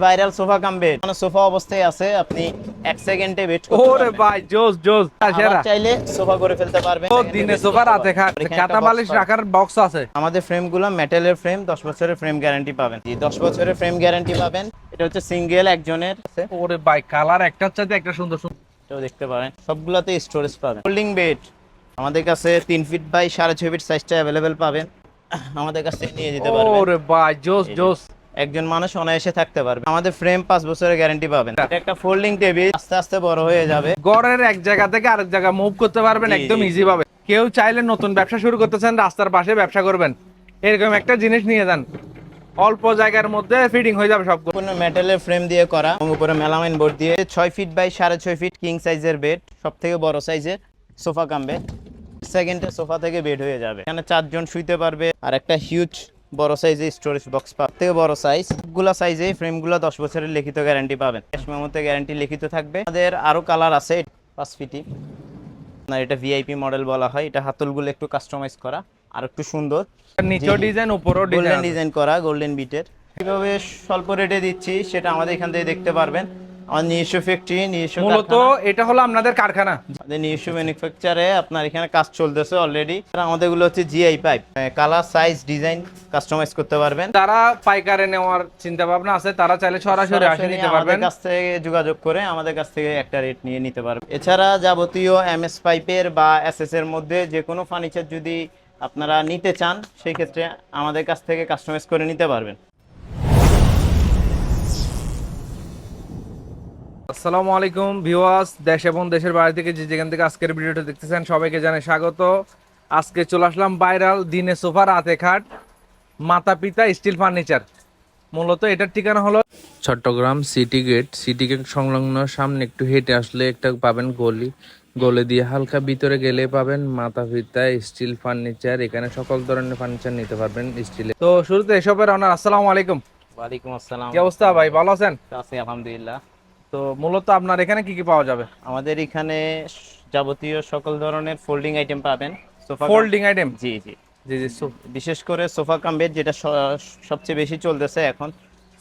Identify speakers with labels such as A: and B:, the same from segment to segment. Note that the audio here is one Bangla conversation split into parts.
A: ভাইরাল সোফা কাম বেড, মানে সোফা অবস্থায় আছে, আপনি এক সেকেন্ডে বেড করতে
B: ওরে
A: পারবেন।
B: ভাই জোস জোস
A: আবার চাইলে সোফা করে ফেলতে পারবেন।
B: ও
A: সেকেন্ডে
B: দিনে
A: বেড
B: সোফা
A: করতে
B: রাতে
A: পারবেন।
B: খাট
A: আর এখানে একটা
B: কাঁথা
A: বক্স
B: বালিশ
A: পাবেন।
B: রাখার বক্স আছে।
A: আমাদের ফ্রেমগুলো মেটালের ফ্রেম, 10 বছরের ফ্রেম গ্যারান্টি পাবেন। 10 বছরের ফ্রেম গ্যারান্টি পাবেন। এটা হচ্ছে সিঙ্গেল একজনের আছে,
B: ওরে ভাই কালার একটার চাইতে একটা সুন্দর সুন্দর।
A: এটাও দেখতে পারেন। সবগুলোতে স্টোরেজ পাবেন। ফোল্ডিং বেড আমাদের কাছে 3 ফিট বাই 6.5 ফিট সাইজটা অ্যাভেলেবেল পাবেন। আমাদের কাছ থেকে নিয়ে যেতে পারবেন।
B: ওরে ভাই জোস
A: এই যে,
B: জোস।
A: একজন মানুষ অনায়াসে থাকতে পারবে। আমাদের ফ্রেম 5 বছরের গ্যারান্টি পাবেন। এটা একটা ফোল্ডিং টেবিল, আস্তে আস্তে বড় হয়ে যাবে।
B: গড়ের এক জায়গা থেকে আরেক জায়গা মুভ করতে পারবেন
A: জি,
B: একদম
A: জি,
B: ইজি ভাবে। কেউ চাইলে নতুন ব্যবসা শুরু করতেছেন, রাস্তার পাশে ব্যবসা করবেন, এরকম একটা জিনিস নিয়ে যান, অল্প জায়গার মধ্যে ফিটিং হয়ে যাবে সব।
A: সম্পূর্ণ মেটালের ফ্রেম দিয়ে করা এবং উপরে মেলামাইন বোর্ড দিয়ে। 6 ফিট বাই 6.5 ফিট কিং সাইজের বেড, সব থেকে বড় সাইজের সোফা কাম বেড। সেকেন্ডে সোফা থেকে বেড হয়ে যাবে। এখানে 4 জন শুইতে পারবে। আর একটা হিউজ বড় সাইজের স্টোরেজ বক্স পাবে, থেকে বড় সাইজ। সবগুলা সাইজে ফ্রেমগুলো 10 বছরের লিখিত গ্যারান্টি পাবেন। ক্যাশ মেমোতে গ্যারান্টি লিখিত থাকবে। আমাদের আরো কালার আছে 5 ফিটি। না, এটা ভিআইপি মডেল বলা হয়। এটা হাতলগুলো একটু কাস্টমাইজ করা আর একটু সুন্দর।
B: নিচেও ডিজাইন উপরেও
A: গোল্ডেন
B: ডিজাইন।
A: ডিজাইন করা, গোল্ডেন বিটের। কিভাবে স্বল্প রেটে দিচ্ছি সেটা আমাদের এখান থেকে দেখতে পারবেন। আমার নিজস্ব ফ্যাক্টরি, নিজস্ব
B: মূলত এটা হলো আপনাদের কারখানা।
A: আমাদের নিজস্ব ম্যানুফ্যাকচারে আপনার এখানে কাজ চলতেছে অলরেডি। আমাদের গুলো হচ্ছে GI pipe, colour size design customise করতে পারবেন।
B: তারা পাইকারে নেওয়ার চিন্তা ভাবনা আছে, তারা চাইলে সরাসরি আসে
A: সরাসরি
B: নিতে
A: আমাদের
B: পারবেন।
A: কাছ থেকে যোগাযোগ করে আমাদের কাছ থেকে একটা রেট নিয়ে নিতে পারবেন। এছাড়া যাবতীয় এমএস পাইপের বা এসএস এর মধ্যে যে কোনো ফার্নিচার যদি আপনারা নিতে চান, সেই ক্ষেত্রে আমাদের কাছ থেকে কাস্টমাইজ করে নিতে পারবেন।
B: আসসালামু আলাইকুম ভিউয়ার্স, দেশ এবং দেশের বাইরে থেকে যে যেখান থেকে আজকের ভিডিওটা দেখতেছেন সবাইকে জানাই স্বাগত। আজকে চলে আসলাম ভাইরাল দিনে সোফা রাতে খাট মাতা পিতা স্টিল ফার্নিচার। মূলত এটার ঠিকানা হলো Chattogram city gate. City gate সংলগ্ন সামনে একটু হেঁটে আসলে একটা পাবেন গলি, গলি দিয়ে হালকা ভিতরে গেলে পাবেন মাতা পিতা স্টিল ফার্নিচার। এখানে সকল ধরনের ফার্নিচার নিতে পারবেন স্টিলের। তো শুরুতে এসবের অনার আসসালামু আলাইকুম।
A: ওয়ালাইকুম আসসালাম।
B: কি অবস্থা ভাই, ভালো আছেন?
A: আছি আলহামদুলিল্লাহ।
B: তো মূলত আপনার এখানে কি কি পাওয়া যাবে?
A: আমাদের এখানে যাবতীয় সকল ধরনের ফোল্ডিং আইটেম পাবেন। Sofa
B: folding item?
A: জি জি
B: জি জি।
A: বিশেষ করে সোফা কাম বেড, যেটা সবচেয়ে বেশি চলতেছে এখন।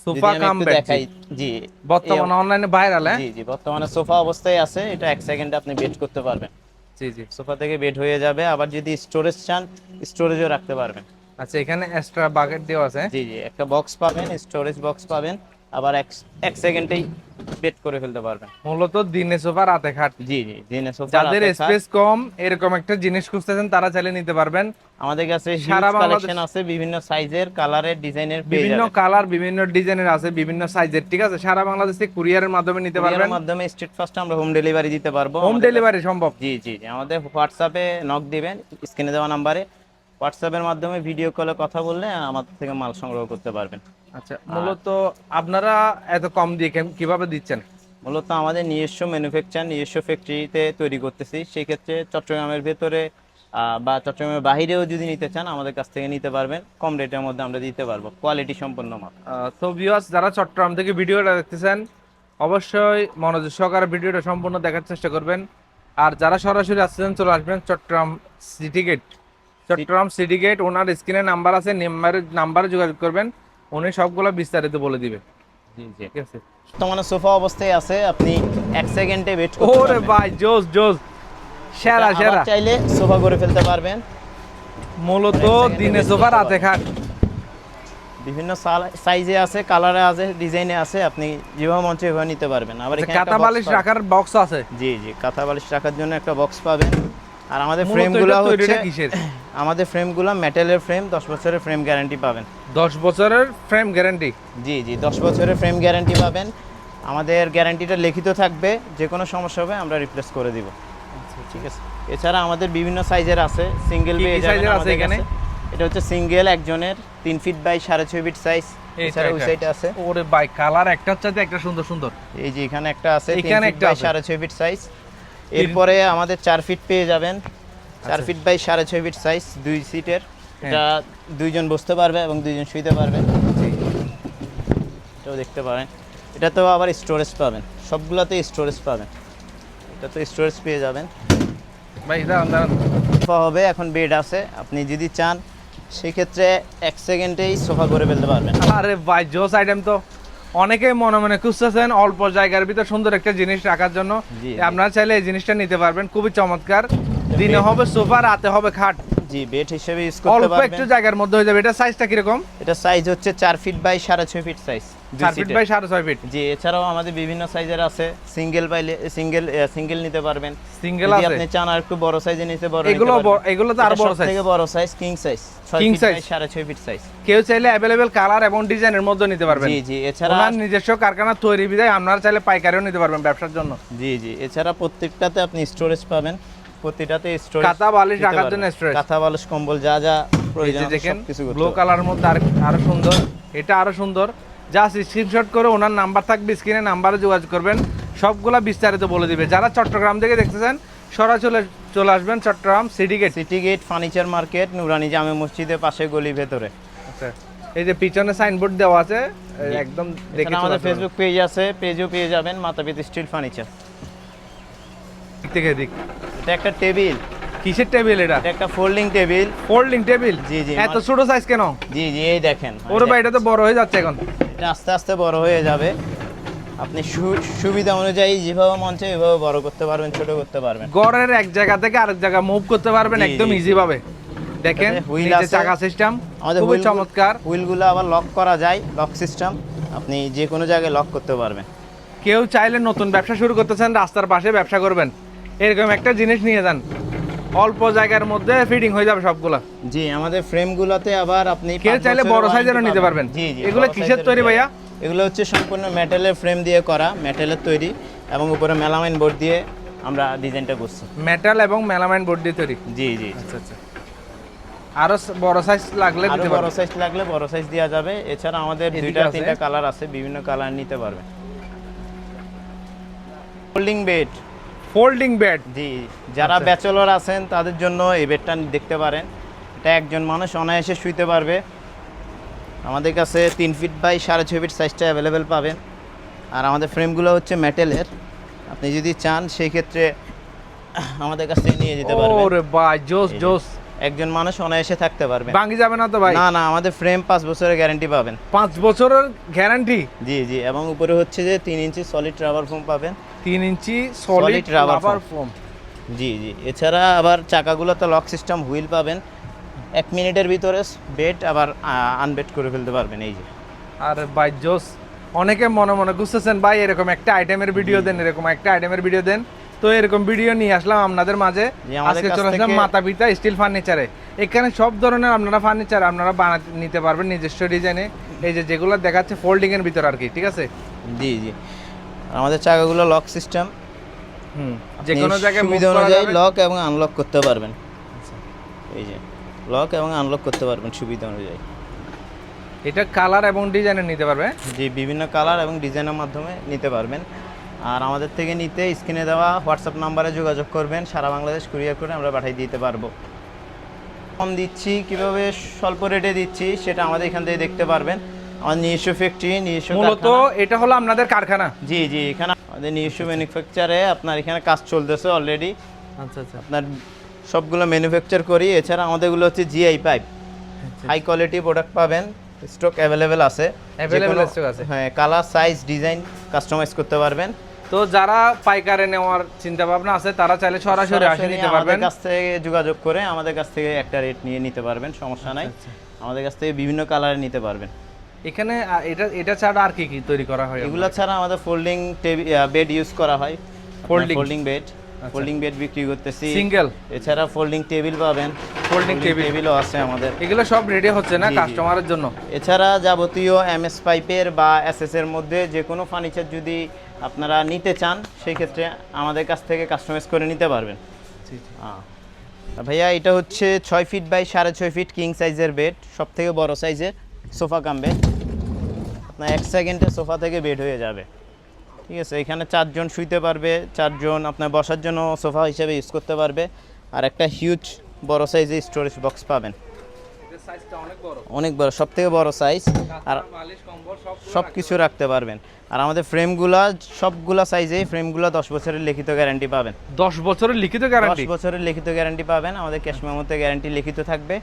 B: সোফা
A: যদি আমি
B: কাম
A: একটু
B: বেড
A: দেখাই। জি,
B: বর্তমানে অনলাইনে ভাইরাল। হ্যাঁ
A: জি জি, বর্তমানে সোফা অবস্থায় আছে। এটা এক সেকেন্ডে আপনি বেড করতে পারবেন।
B: জি জি।
A: সোফা থেকে বেড হয়ে যাবে। আবার যদি স্টোরেজ চান, স্টোরেজও রাখতে পারবেন।
B: আচ্ছা, এখানে এক্সট্রা বাকেট দেওয়া আছে।
A: জি জি, একটা বক্স পাবেন, স্টোরেজ বক্স পাবেন। আবার এক সেকেন্ডেই বেড করে ফেলতে পারবেন।
B: মূলত দিনে সোফা রাতে খাট।
A: জি জি, দিনে সোফা
B: যাদের
A: রাতে খাট।
B: স্পেস কম এরকম একটা জিনিস খুঁজতেছেন তারা চাইলে নিতে পারবেন।
A: আমাদের কাছে
B: সারা
A: হিউজ
B: বাংলাদেশ
A: কালেকশন আছে, বিভিন্ন সাইজের, কালারের, ডিজাইনের পেয়ে
B: বিভিন্ন
A: যাবেন।
B: কালার বিভিন্ন ডিজাইনের আছে, বিভিন্ন সাইজের। ঠিক আছে, সারা বাংলাদেশে কুরিয়ারের মাধ্যমে নিতে
A: কুরিয়ারের
B: পারবেন।
A: মাধ্যমে স্ট্রিট ফাস্ট আমরা হোম ডেলিভারি দিতে পারবো।
B: হোম ডেলিভারি সম্ভব?
A: জি জি জি, আমাদের হোয়াটসঅ্যাপে নক দিবেন, স্ক্রিনে দেওয়া নাম্বারে। হোয়াটসঅ্যাপের মাধ্যমে ভিডিও কলে কথা বললে আমাদের থেকে মাল সংগ্রহ করতে পারবেন।
B: আচ্ছা, মূলত আপনারা এত কম দিয়ে কিভাবে দিচ্ছেন?
A: মূলত আমাদের নিজস্ব ম্যানুফ্যাকচার, নিজস্ব ফ্যাক্টরিতে তৈরি করতেছি। সেই ক্ষেত্রে চট্টগ্রামের ভেতরে বা চট্টগ্রামের বাইরেও যদি নিতে চান, আমাদের কাছ থেকে নিতে পারবেন। কম রেটের মধ্যে আমরা দিতে পারবো, কোয়ালিটি সম্পন্ন মাল।
B: তো ভিউয়ার্স, যারা চট্টগ্রাম থেকে ভিডিওটা দেখতেছেন অবশ্যই মনোযোগ সহকারে ভিডিওটা সম্পূর্ণ দেখার চেষ্টা করবেন। আর যারা সরাসরি আসছেন চলে আসবেন Chattogram city gate. Chattogram city gate, ওনার স্ক্রিনে নাম্বার আছে, নাম্বারে যোগাযোগ করবেন, উনি সবগুলো বিস্তারিত বলে দিবে।
A: জি জি,
B: ঠিক আছে।
A: বর্তমানে সোফা অবস্থায় আছে, আপনি এক সেকেন্ডে বেড করতে
B: ওরে
A: পারবেন।
B: ভাই জোস জোস, সেরা
A: আবার
B: সেরা।
A: চাইলে সোফা করে ফেলতে পারবেন।
B: মূলত
A: এক সেকেন্ডে
B: দিনে
A: বেড
B: সোফা
A: করতে
B: রাতে খাট।
A: বিভিন্ন সাইজে আছে, কালারে আছে, ডিজাইনে আছে। আপনি যেভাবে মঞ্চে এভাবে নিতে পারবেন। আবার এখানে একটা
B: কাঁথা
A: box
B: বালিশ
A: পাবেন।
B: রাখার বক্স আছে।
A: জি জি, কাঁথা বালিশ রাখার জন্য একটা বক্স পাবেন। আর আমাদের
B: মূলত
A: ফ্রেমগুলো
B: এটা
A: হচ্ছে
B: তৈরিটা কিসের?
A: আমাদের ফ্রেমগুলো মেটালের ফ্রেম, 10 বছরের ফ্রেম গ্যারান্টি পাবেন।
B: 10 বছরের ফ্রেম গ্যারান্টি?
A: জি জি, 10 বছরের ফ্রেম গ্যারান্টি পাবেন। আমাদের গ্যারান্টিটা লিখিত থাকবে, যে কোনো সমস্যা হবে আমরা রিপ্লেস করে দিব। ঠিক আছে। এছাড়া আমাদের বিভিন্ন সাইজের আছে, সিঙ্গেল
B: কি কি
A: পেয়ে যাবেন
B: সাইজের আছে
A: আমাদের
B: এখানে?
A: কাছে। এটা হচ্ছে সিঙ্গেল একজনের 3 ফিট বাই 6.5 ফিট সাইজ। এছাড়া ওই সাইডে আছে।
B: ওরে ভাই কালার একটার চাইতে একটা সুন্দর সুন্দর।
A: এই যে এখানে একটা আছে, 3
B: এখানে
A: ফিট
B: একটা
A: বাই
B: আছে।
A: 6.5 ফিট সাইজ। এরপরে আমাদের 4 ফিট পেয়ে যাবেন, 4 ফিট বাই 6.5 ফিট সাইজ, 2 সিটের। এটা দুইজন বসতে পারবে এবং দুইজন শুইতে পারবে। এটাও দেখতে পারেন। এটাতেও আবার স্টোরেজ পাবেন, সবগুলোতে স্টোরেজ পাবেন। এটা তো স্টোরেজ পেয়ে যাবেন।
B: ভাই দাঁড়ান দাঁড়ান।
A: সোফা হবে, এখন বেড আছে। আপনি যদি চান সেক্ষেত্রে এক সেকেন্ডেই সোফা করে ফেলতে পারবেন।
B: আরে ভাই জোস আইটেম তো। অনেকে মনে মনে খুঁজতেছেন অল্প জায়গার ভিতর সুন্দর একটা জিনিস রাখার জন্য।
A: জি, জি।
B: আপনারা চাইলে এই জিনিসটা নিতে পারবেন, খুবই চমৎকার। দিনে হবে সোফা, রাতে হবে খাট,
A: জি, বেড হিসেবে ইউজ করতে
B: অল্প
A: পারবেন।
B: একটু জায়গার মধ্যে হয়ে যাবে। এটা সাইজটা কিরকম?
A: এটা সাইজ হচ্ছে 4 feet by 6.5 feet size,
B: 4 feet by 6.5 feet.
A: জি। এছাড়াও আমাদের বিভিন্ন সাইজের আছে, সিঙ্গেল নিতে পারবেন,
B: সিঙ্গেল
A: যদি
B: আছে,
A: আপনি চান আর একটু বড় সাইজে নিতে বড়
B: এগুলো এগুলো তো আরো বড় সাইজ,
A: থেকে বড় size king size, 6
B: King
A: feet
B: size।
A: By 6.5 feet size.
B: কেউ চাইলে অ্যাভেলেবেল কালার এবং ডিজাইনের মধ্যে নিতে পারবেন।
A: জি, জি। এছাড়া
B: ওনার নিজস্ব কারখানা তৈরি বিধায় আপনারা চাইলে পাইকারিও নিতে পারবেন ব্যবসার জন্য।
A: জি, জি। এছাড়া প্রত্যেকটাতে আপনি স্টোরেজ পাবেন, প্রতিটাতে স্টোরেজ,
B: কাঁথা বালিশ রাখার জন্য স্টোরেজ,
A: কাঁথা বালিশ কম্বল যা যা
B: এই
A: প্রয়োজন
B: যে দেখেন
A: সবকিছু করতে
B: ব্লু
A: পারবেন।
B: কালার মধ্যে আরো সুন্দর, এটা আরো সুন্দর। জাস্ট স্ক্রিনশট করে ওনার নাম্বার থাকবে স্ক্রিনে, নাম্বারে যোগাযোগ করবেন, সবগুলা বিস্তারিত বলে দিবে। যারা চট্টগ্রাম থেকে দেখতেছেন সরাসরি চলে আসবেন Chattogram city
A: gate furniture market, Nurani জামে মসজিদের পাশে গলি ভেতরে।
B: আচ্ছা, এই যে পিছনে সাইনবোর্ড দেওয়া আছে, একদম দেখে
A: এখানে আমাদের ফেসবুক পেজ আছে, পেজও পেয়ে যাবেন, মাতাপিতা স্টিল ফার্নিচার।
B: দিক থেকে দিক।
A: এটা একটা টেবিল।
B: কিসের টেবিল এটা?
A: এটা একটা ফোল্ডিং টেবিল।
B: Folding table?
A: জি, জি।
B: এত ছোট সাইজ কেন?
A: জি, জি। এই দেখেন,
B: ওরে ভাই, এটা তো বড় হয়ে যাচ্ছে এখন।
A: এটা আস্তে আস্তে বড় হয়ে যাবে, আপনি সুবিধা অনুযায়ী যেভাবে মন চায় এভাবে বড় করতে পারবেন, ছোট করতে পারবেন।
B: ঘরের এক জায়গা থেকে আরেক জায়গা মুভ করতে পারবেন
A: জি,
B: একদম
A: জি।
B: ইজি ভাবে। দেখেন
A: হুইল
B: নিচে
A: আছে,
B: চাকা সিস্টেম,
A: আমাদের
B: খুবই চমৎকার।
A: হুইলগুলো আবার লক করা যায়, লক সিস্টেম, আপনি যে কোনো জায়গায় লক করতে পারবেন।
B: কেউ চাইলে নতুন ব্যবসা শুরু করতেছেন, রাস্তার পাশে ব্যবসা করবেন, এরকম একটা জিনিস নিয়ে যান, অল্প জায়গার মধ্যে ফিটিং হয়ে যাবে সবগুলা।
A: জি, আমাদের ফ্রেমগুলোতে আবার আপনি
B: কেউ
A: 5
B: চাইলে
A: বছরের
B: বড়
A: warranty
B: সাইজেরও নিতে পারবেন।
A: জি, জি।
B: এগুলো
A: বড়
B: কিসের
A: সাইজেরও
B: তৈরি
A: দেয়া
B: ভাইয়া?
A: যায়। এগুলো হচ্ছে সম্পূর্ণ মেটালের ফ্রেম দিয়ে করা, মেটালের তৈরি, এবং উপরে মেলামাইন বোর্ড দিয়ে আমরা ডিজাইনটা করছি।
B: মেটাল এবং মেলামাইন বোর্ড দিয়ে তৈরি।
A: জি, জি।
B: আচ্ছা আচ্ছা। আরো বড় সাইজ লাগলে
A: আরো
B: দিতে
A: বড়
B: পারবেন।
A: সাইজ লাগলে বড় সাইজ দেওয়া যাবে। এছাড়া আমাদের
B: এদিকে
A: দুইটা
B: আছে।
A: তিনটা কালার আছে, বিভিন্ন কালার নিতে পারবেন। Folding bed.
B: Folding bed?
A: জি, যারা
B: আচ্ছা।
A: ব্যাচেলর আছেন তাদের জন্য এই বেডটা দেখতে পারেন। এটা একজন মানুষ অনায়াসে শুইতে পারবে। আমাদের কাছে 3 ফিট বাই 6.5 ফিট সাইজটা অ্যাভেলেবেল পাবেন। আর আমাদের ফ্রেমগুলো হচ্ছে মেটালের, আপনি যদি চান সেই ক্ষেত্রে আমাদের কাছ থেকে নিয়ে যেতে পারবেন।
B: ওরে ভাই, জোস
A: এই যে।
B: জোস।
A: একজন মানুষ অনায়াসে থাকতে পারবে।
B: ভাঙি যাবে না তো ভাই?
A: না, না, আমাদের ফ্রেম 5 বছরের গ্যারান্টি পাবেন।
B: 5 বছরের গ্যারান্টি?
A: জি, জি। এবং উপরে হচ্ছে যে 3 ইঞ্চি সলিড রাবার ফোম পাবেন।
B: 3 inch solid
A: rubber
B: rubber
A: foam।
B: Foam.
A: জি, জি। এছাড়া আবার চাকাগুলোতে লক সিস্টেম, হুইল পাবেন। 1 মিনিটের ভিতরে বেড আবার আনবেড করে ফেলতে পারবেন। এই যে।
B: আরে ভাই জোস। অনেকে মনে মনে খুঁজতেছেন ভাই এরকম একটা আইটেমের ভিডিও দেন, এরকম একটা আইটেমের ভিডিও দেন। তো এরকম ভিডিও নিয়ে আসলাম আপনাদের মাঝে।
A: জি, আমাদের
B: আজকে
A: কাছ
B: চলে আসলাম
A: থেকে-
B: মাতাপিতা স্টিল ফার্নিচারে। এখানে সব ধরনের আপনারা ফার্নিচার আপনারা বানাতে নিতে পারবেন নিজস্ব ডিজাইনে। এই যে যেগুলো দেখাচ্ছে ফোল্ডিং এর ভিতর আর কি, ঠিক আছে?
A: জি, জি। আমাদের চাকাগুলো লক সিস্টেম,
B: যে কোনো জায়গায় move
A: সুবিধা
B: করা
A: অনুযায়ী
B: যাবে।
A: লক এবং আনলক করতে পারবেন। এই যে লক এবং আনলক করতে পারবেন সুবিধা অনুযায়ী।
B: এটা কালার এবং ডিজাইনের নিতে পারবে।
A: জি, বিভিন্ন কালার এবং ডিজাইনের মাধ্যমে নিতে পারবেন। আর আমাদের থেকে নিতে স্ক্রিনে দেওয়া হোয়াটসঅ্যাপ নাম্বারে যোগাযোগ করবেন, সারা বাংলাদেশ কুরিয়ার করে আমরা পাঠিয়ে দিতে পারবো। কম দিচ্ছি, কিভাবে স্বল্প রেটে দিচ্ছি সেটা আমাদের এখান থেকে দেখতে পারবেন। আমাদের নিজস্ব ফ্যাক্টরি, নিজস্ব
B: মূলত
A: কারখানা।
B: এটা হলো আপনাদের কারখানা?
A: জি, জি। এখানে আমাদের নিজস্ব ম্যানুফ্যাকচারে আপনার এখানে কাজ চলতেছে অলরেডি।
B: আচ্ছা আচ্ছা।
A: আপনার সবগুলো ম্যানুফ্যাকচার করি। এছাড়া আমাদেরগুলো হচ্ছে GI pipe, high quality product পাবেন, স্টক অ্যাভেলেবেল আছে।
B: Available
A: যেকোনো-
B: stock আছে।
A: হ্যাঁ, কালার, সাইজ, ডিজাইন কাস্টমাইজ করতে পারবেন।
B: তো যারা পাইকারে নেওয়ার চিন্তা ভাবনা আছে তারা চাইলে সরাসরি আসে
A: সরাসরি
B: নিতে
A: আমাদের
B: পারবেন।
A: কাছ থেকে যোগাযোগ করে আমাদের কাছ থেকে একটা রেট নিয়ে নিতে পারবেন, সমস্যা নাই।
B: আচ্ছা।
A: আমাদের কাছ থেকে বিভিন্ন কালারে নিতে পারবেন।
B: এখানে এটা ছাড়া আর কি কি তৈরি করা হয়?
A: এগুলো ছাড়া আমাদের ফোল্ডিং বেড ইউজ করা হয়।
B: Folding?
A: Folding bed, folding bed বিক্রি করতেছি।
B: সিঙ্গেল?
A: এছাড়া ফোল্ডিং টেবিল পাবেন।
B: Folding table?
A: টেবিলও আছে আমাদের।
B: এগুলো সব রেডি হচ্ছে না
A: জি, জি।
B: কাস্টমারের জন্য?
A: এছাড়া যাবতীয় এমএস পাইপের বা এসএস এর মধ্যে যে কোনো ফার্নিচার যদি আপনারা নিতে চান সেই ক্ষেত্রে আমাদের কাছ থেকে কাস্টমাইজ করে নিতে পারবেন। ভাইয়া, এটা হচ্ছে 6 ফিট বাই 6.5 ফিট কিং সাইজের বেড, সব থেকে বড় সাইজের সোফা কাম বেড। আপনার 1 সেকেন্ডে সোফা থেকে বেড হয়ে যাবে, ঠিক আছে? এখানে 4 জন শুইতে পারবে, 4 জন আপনার বসার জন্য সোফা হিসেবে ইউজ করতে পারবে। আর একটা হিউজ বড় সাইজের স্টোরেজ বক্স পাবেন,
B: এটা সাইজটা অনেক বড়,
A: অনেক বড়, সব থেকে বড় সাইজ। আর
B: বালিশ কম্বল
A: সব কিছু রাখতে পারবেন। আর আমাদের ফ্রেমগুলা সবগুলা সাইজেই ফ্রেমগুলা 10 বছরের লিখিত গ্যারান্টি পাবেন।
B: 10 বছরের লিখিত গ্যারান্টি?
A: 10 বছরের লিখিত গ্যারান্টি পাবেন। আমাদের ক্যাশ মেমোতে গ্যারান্টি লিখিত থাকবে।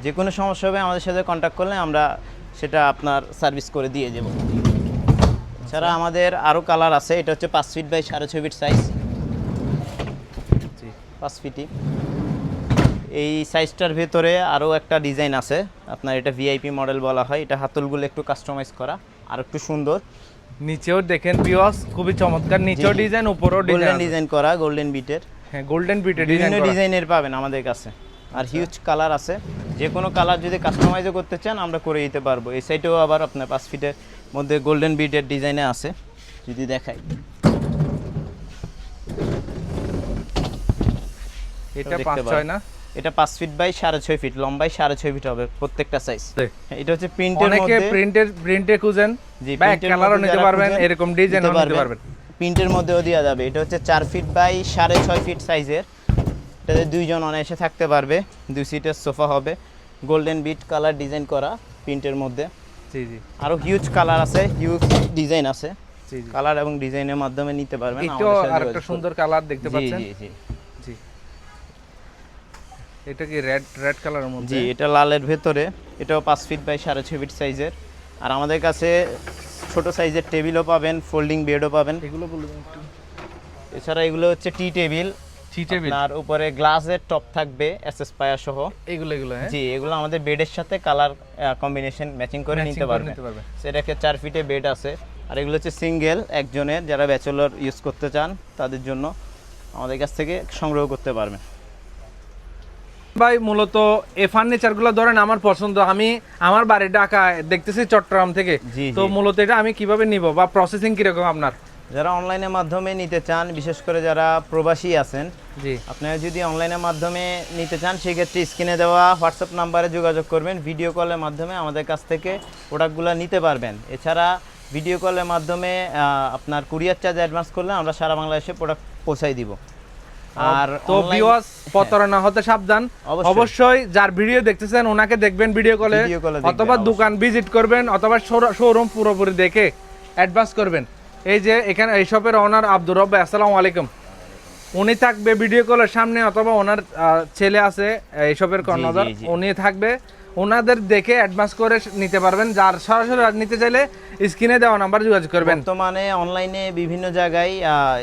A: যে কোনো সমস্যা হবে আমাদের সাথে কন্ট্যাক্ট করলে আমরা সেটা আপনার সার্ভিস করে দিয়ে দেব। এছাড়া আমাদের আরও কালার আছে, এটা হচ্ছে 5 ফিট বাই 6.5 ফিট সাইজ,
B: জি
A: 5 ফিটই। এই সাইজটার ভেতরে আরও একটা ডিজাইন আছে, আপনার এটা ভিআইপি মডেল বলা হয়। এটা হাতলগুলো একটু কাস্টমাইজ করা আর একটু সুন্দর।
B: নিচেও দেখেন ভিউয়ার্স খুবই চমৎকার, নিচেও ডিজাইন উপরেও
A: গোল্ডেন
B: ডিজাইন
A: ডিজাইন করা, গোল্ডেন বিটের,
B: হ্যাঁ গোল্ডেন বিটের ডিজাইন
A: বিভিন্ন ডিজাইনের পাবেন আমাদের কাছে। আর হিউজ কালার আছে, যে কোনো কালার যদি কাস্টমাইজও করতে চান আমরা করে দিতে পারবো। এই সাইডেও আবার আপনার 5 ফিটের মধ্যে গোল্ডেন বিটের ডিজাইনে আছে, যদি দেখাই।
B: এটা
A: দেখতে
B: 5-6 না,
A: এটা 5 ফিট বাই 6.5 ফিট, লম্বাই 6.5 ফিট হবে প্রত্যেকটা সাইজ। এটা হচ্ছে প্রিন্টের
B: অনেকে
A: মধ্যে,
B: প্রিন্টে খুঁজেন
A: জি,
B: বা
A: প্রিন্টের
B: কালারও
A: মধ্যে
B: নিতে
A: যারা
B: পারবেন,
A: খুঁজেন,
B: এরকম ডিজাইনও নিতে পারবেন।
A: প্রিন্টের মধ্যেও দেওয়া যাবে। এটা হচ্ছে 4 ফিট বাই 6.5 ফিট সাইজের, এটাতে দুইজন অনায়াসে থাকতে পারবে, 2 সিটের সোফা হবে, গোল্ডেন বিট কালার ডিজাইন করা প্রিন্টের মধ্যে।
B: জি জি
A: আরো হিউজ কালার আছে, হিউজ ডিজাইন আছে,
B: জি জি।
A: কালার এবং ডিজাইনের মাধ্যমে নিতে পারবেন।
B: এটাও
A: আমাদের সাথে
B: আরেকটা
A: যোগাযোগ
B: সুন্দর
A: করুন।
B: কালার দেখতে
A: জি
B: পাচ্ছেন।
A: জি জি
B: জি এটা কি রেড কালারের মধ্যে?
A: জি, এটা লালের ভেতরে, এটাও 5 ফিট বাই 6.5 ফিট সাইজের। আর আমাদের কাছে ছোট সাইজের টেবিলও পাবেন, ফোল্ডিং বেডও পাবেন।
B: এগুলো বলবেন একটু।
A: এছাড়া এগুলো হচ্ছে টি টেবিল,
B: টি টেবিল,
A: আপনার উপরে গ্লাসের টপ থাকবে এসএস পায়া সহ।
B: এগুলো হ্যাঁ
A: জি, এগুলো আমাদের বেডের সাথে কালার কম্বিনেশন ম্যাচিং করে নিতে পারবেন। সেটাকে 4 ফিটে বেড আছে। আর এগুলো হচ্ছে সিঙ্গেল, একজনের, যারা ব্যাচেলর ইউজ করতে চান তাদের জন্য আমাদের কাছ থেকে সংগ্রহ করতে পারবেন।
B: ভাই মূলত এই ফার্নিচারগুলো ধরেন আমার পছন্দ, আমি আমার বাড়ি ঢাকায় দেখতেছি চট্টগ্রাম থেকে,
A: জি,
B: তো
A: জি।
B: মূলত এটা আমি কিভাবে নিব বা প্রসেসিং কিরকম আপনার?
A: যারা অনলাইনের মাধ্যমে নিতে চান, বিশেষ করে যারা প্রবাসী আছেন,
B: জি
A: আপনারা যদি অনলাইনের মাধ্যমে নিতে চান সেক্ষেত্রে স্ক্রিনে দেওয়া হোয়াটসঅ্যাপ নাম্বারে যোগাযোগ করবেন, ভিডিও কলের মাধ্যমে আমাদের কাছ থেকে প্রোডাক্টগুলো নিতে পারবেন। এছাড়া ভিডিও কলের মাধ্যমে আপনার কুরিয়ার চার্জ অ্যাডভান্স করলে আমরা সারা বাংলাদেশে প্রোডাক্ট পৌঁছাই দিব। আর
B: তো
A: online-
B: ভিউয়ার্স প্রতারণা হতে সাবধান।
A: অবশ্যই।
B: অবশ্যই যার ভিডিও দেখতেছেন ওনাকে দেখবেন ভিডিও কলে,
A: Video call এ দেখবেন,
B: অথবা
A: অবশ্যই।
B: দোকান ভিজিট করবেন, অথবা শোরুম পুরোপুরি দেখে অ্যাডভান্স করবেন। এই যে এখানে এই শপের ওনার আব্দুর রব ভাই, আসসালামু আলাইকুম, উনি থাকবে ভিডিও কলের সামনে, অথবা ওনার ছেলে আছে এই শপের কর্ণধার,
A: জি।
B: উনি থাকবে, ওনাদের দেখে অ্যাডভান্স করে নিতে পারবেন। যার সরাসরি নিতে চাইলে স্ক্রিনে দেওয়া নাম্বার যোগাযোগ করবেন।
A: বর্তমানে অনলাইনে বিভিন্ন জায়গায়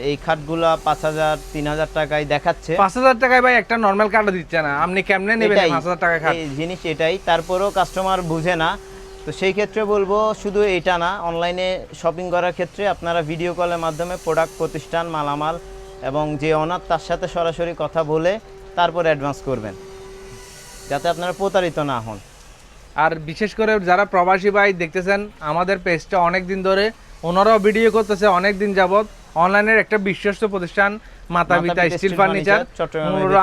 A: এই খাটগুলা 5,000 3,000 টাকায় দেখাচ্ছে।
B: 5,000 টাকায় ভাই একটা নর্মাল কার্ড দিচ্ছে না, আপনি কেমনে নেবেন
A: এটাই,
B: 5,000 টাকা খাট?
A: এই জিনিস এটাই, তারপরেও কাস্টমার বুঝে না। তো সেই ক্ষেত্রে বলবো শুধু এইটা না, অনলাইনে শপিং করার ক্ষেত্রে আপনারা ভিডিও কলের মাধ্যমে প্রোডাক্ট, প্রতিষ্ঠান, মালামাল এবং যে ওনার তার সাথে সরাসরি কথা বলে তারপর অ্যাডভান্স করবেন, যাতে আপনারা প্রতারিত না হন।
B: আর বিশেষ করে যারা প্রবাসী ভাই দেখতেছেন আমাদের পেজটা অনেক দিন ধরে, ওনারাও ভিডিও করতেছে অনেক দিন যাবত। অনলাইনের একটা বিশ্বস্ত প্রতিষ্ঠান মাতাপিতা স্টিল ফার্নিচার,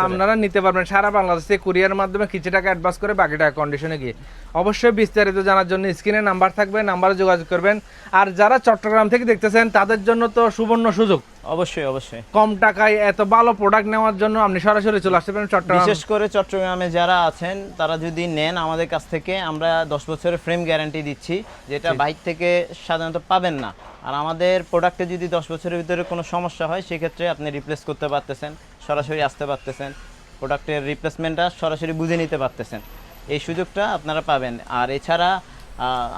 B: আপনারা নিতে পারবেন সারা বাংলাদেশ থেকে কুরিয়ার মাধ্যমে, কিছু টাকা অ্যাডভান্স করে বাকি টাকা কন্ডিশনে গিয়ে। অবশ্যই বিস্তারিত জানার জন্য স্ক্রিনে নাম্বার থাকবে, নাম্বারে যোগাযোগ করবেন। আর যারা চট্টগ্রাম থেকে দেখতেছেন তাদের জন্য তো সুবর্ণ সুযোগ,
A: অবশ্যই অবশ্যই।
B: কম টাকায় এত ভালো প্রোডাক্ট নেওয়ার জন্য আপনি সরাসরি চলে আসতে পারেন চট্টগ্রাম।
A: বিশেষ করে চট্টগ্রামে যারা আছেন তারা যদি নেন আমাদের কাছ থেকে, আমরা 10 বছরের ফ্রেম গ্যারান্টি দিচ্ছি, যেটা বাইরে থেকে সাধারণত পাবেন না। আর আমাদের প্রোডাক্টে যদি 10 বছরের ভিতরে কোনো সমস্যা হয় সেক্ষেত্রে আপনি রিপ্লেস করতে পারতেছেন, সরাসরি আসতে পারতেছেন, প্রোডাক্টের রিপ্লেসমেন্টটা সরাসরি বুঝে নিতে পারতেছেন, এই সুযোগটা আপনারা পাবেন। আর এছাড়া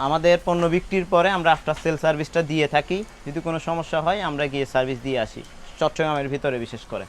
A: আমাদের পণ্য বিক্রির পরে আমরা আফটার সেল সার্ভিসটা দিয়ে থাকি, যদি কোনো সমস্যা হয় আমরা গিয়ে সার্ভিস দিয়ে আসি, চট্টগ্রামের ভিতরে বিশেষ করে।